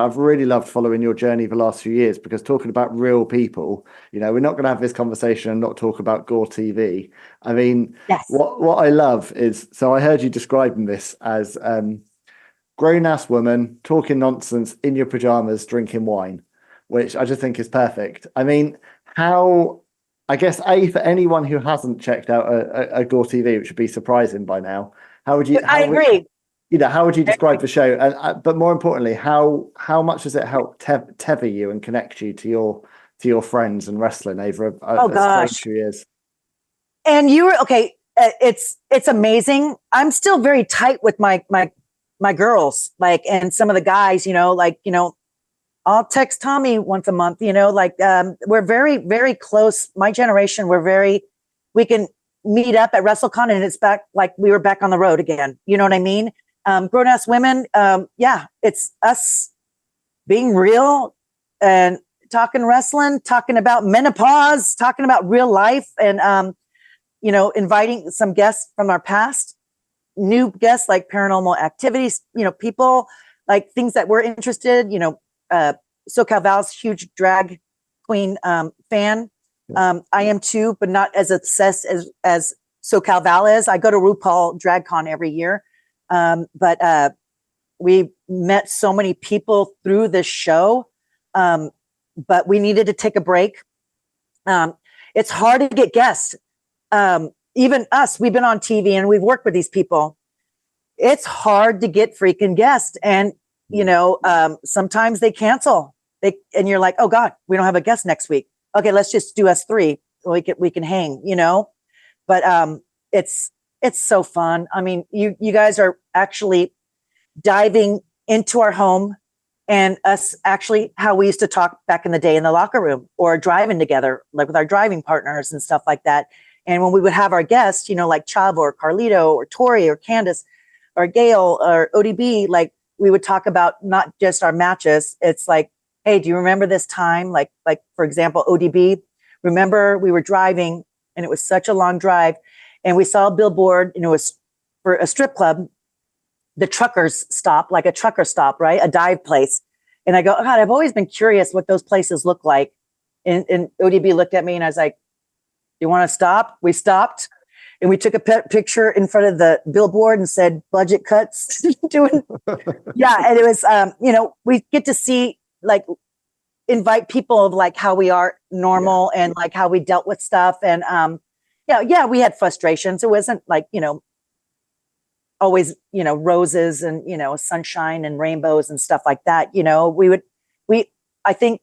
I've really loved following your journey the last few years, because talking about real people, we're not going to have this conversation and not talk about GAW TV. I mean, Yes. what I love is, so I heard you describing this as grown-ass woman talking nonsense in your pajamas, drinking wine, which I just think is perfect. I mean, I guess, for anyone who hasn't checked out a GAW TV, which would be surprising by now, I agree. How would you describe the show? And but more importantly, how much does it help tether you and connect you to your friends and wrestling over a strange few years? And you were okay. It's amazing. I'm still very tight with my girls, and some of the guys. I'll text Tommy once a month. We're very, very close. My generation, we can meet up at WrestleCon and it's back like we were back on the road again. You know what I mean? Grown-ass women, it's us being real and talking wrestling, talking about menopause, talking about real life, and inviting some guests from our past, new guests like paranormal activities, people like things that we're interested. SoCal Val's huge drag queen fan. I am too, but not as obsessed as SoCal Val is. I go to RuPaul DragCon every year. But we met so many people through this show, but we needed to take a break. It's hard to get guests. Even us, we've been on TV and we've worked with these people. It's hard to get freaking guests. And, sometimes they cancel. And you're like, oh God, we don't have a guest next week. Okay, let's just do us three. We can hang, but it's so fun. I mean, you guys are actually diving into our home and us actually how we used to talk back in the day in the locker room or driving together, like with our driving partners and stuff like that. And when we would have our guests, like Chavo or Carlito or Tori or Candace or Gail or ODB, like we would talk about not just our matches. It's like, hey, do you remember this time? Like for example, ODB, remember we were driving and it was such a long drive. And we saw a billboard, it was for a strip club, the truckers stop, like a trucker stop, right? A dive place. And I go, oh God, I've always been curious what those places look like. And ODB looked at me and I was like, you want to stop? We stopped. And we took a picture in front of the billboard and said, budget cuts. Yeah. And it was, we get to see, invite people of how we are normal and how we dealt with stuff. And, we had frustrations. It wasn't always, roses and, sunshine and rainbows and stuff like that. I think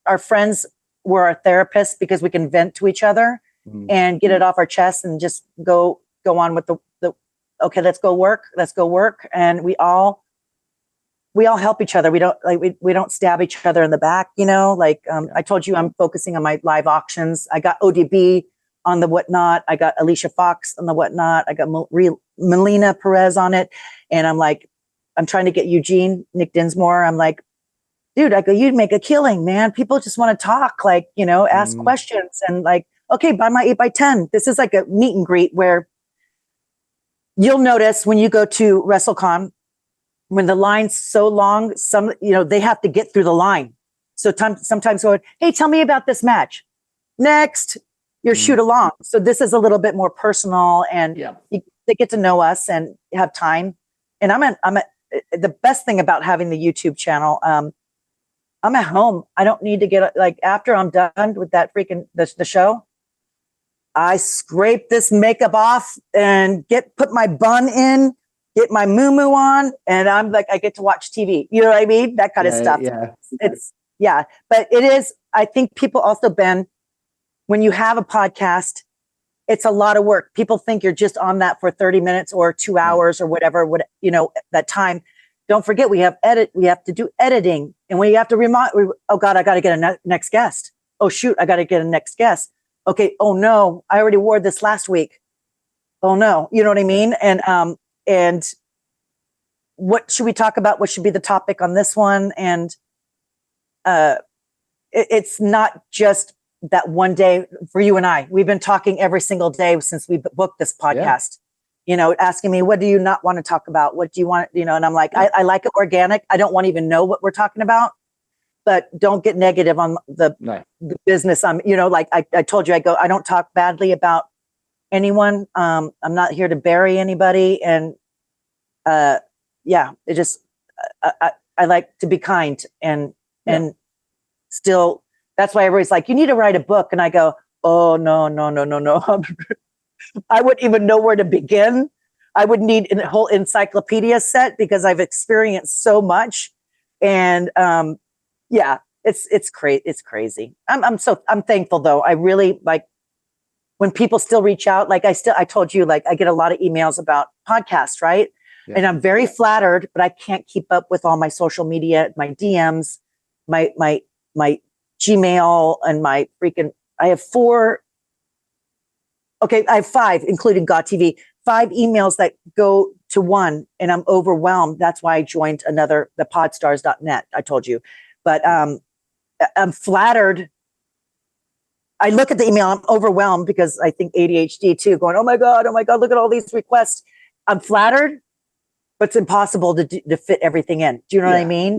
our friends were our therapists because we can vent to each other and get it off our chest and just go on with the okay, let's go work. And we all help each other. We don't we don't stab each other in the back, I told you, I'm focusing on my live auctions. I got ODB on the Whatnot. I got Alicia Fox on the Whatnot. I got Melina Perez on it. And I'm trying to get Eugene, Nick Dinsmore. I'm like, dude, I go, you'd make a killing, man. People just want to talk, ask questions and okay, buy my 8x10. This is like a meet and greet where you'll notice when you go to WrestleCon, when the line's so long, they have to get through the line. So sometimes going, hey, tell me about this match. Next, your shoot along. So this is a little bit more personal and they get to know us and have time. And the best thing about having the YouTube channel, I'm at home. I don't need to get after I'm done with that freaking the show. I scrape this makeup off and put my bun in, get my moo on, and I'm like, I get to watch TV. You know what I mean? That kind of stuff. Yeah. But it is, I think people also, Ben, when you have a podcast, it's a lot of work. People think you're just on that for 30 minutes or 2 hours or whatever, that time. Don't forget, we have to do editing, and we have to oh God, I got to get a next guest. Oh shoot, I got to get a next guest. Okay. Oh no, I already wore this last week. Oh no. You know what I mean? And what should we talk about? What should be the topic on this one? And it's not just that one day for you and I. We've been talking every single day since we booked this podcast. asking me, what do you not want to talk about? What do you want? And I'm like, I like it organic. I don't want to even know what we're talking about, but don't get negative on the business. I'm, like I told you, I don't talk badly about anyone. I'm not here to bury anybody. And it just, I like to be kind and still, that's why everybody's like, you need to write a book. And I go, oh, no. I wouldn't even know where to begin. I would need a whole encyclopedia set because I've experienced so much. And it's crazy. I'm thankful though. I really like when people still reach out. Like I told you, like I get a lot of emails about podcasts, right? Yeah. And I'm very flattered, but I can't keep up with all my social media, my DMs, my Gmail, and my I have 4. Okay, I have 5, including GAW TV, 5 emails that go to one, and I'm overwhelmed. That's why I joined the podstars.net, I told you. But I'm flattered. I look at the email, I'm overwhelmed because I think ADHD too, going, oh my God, look at all these requests. I'm flattered, but it's impossible to fit everything in. Do you know what I mean?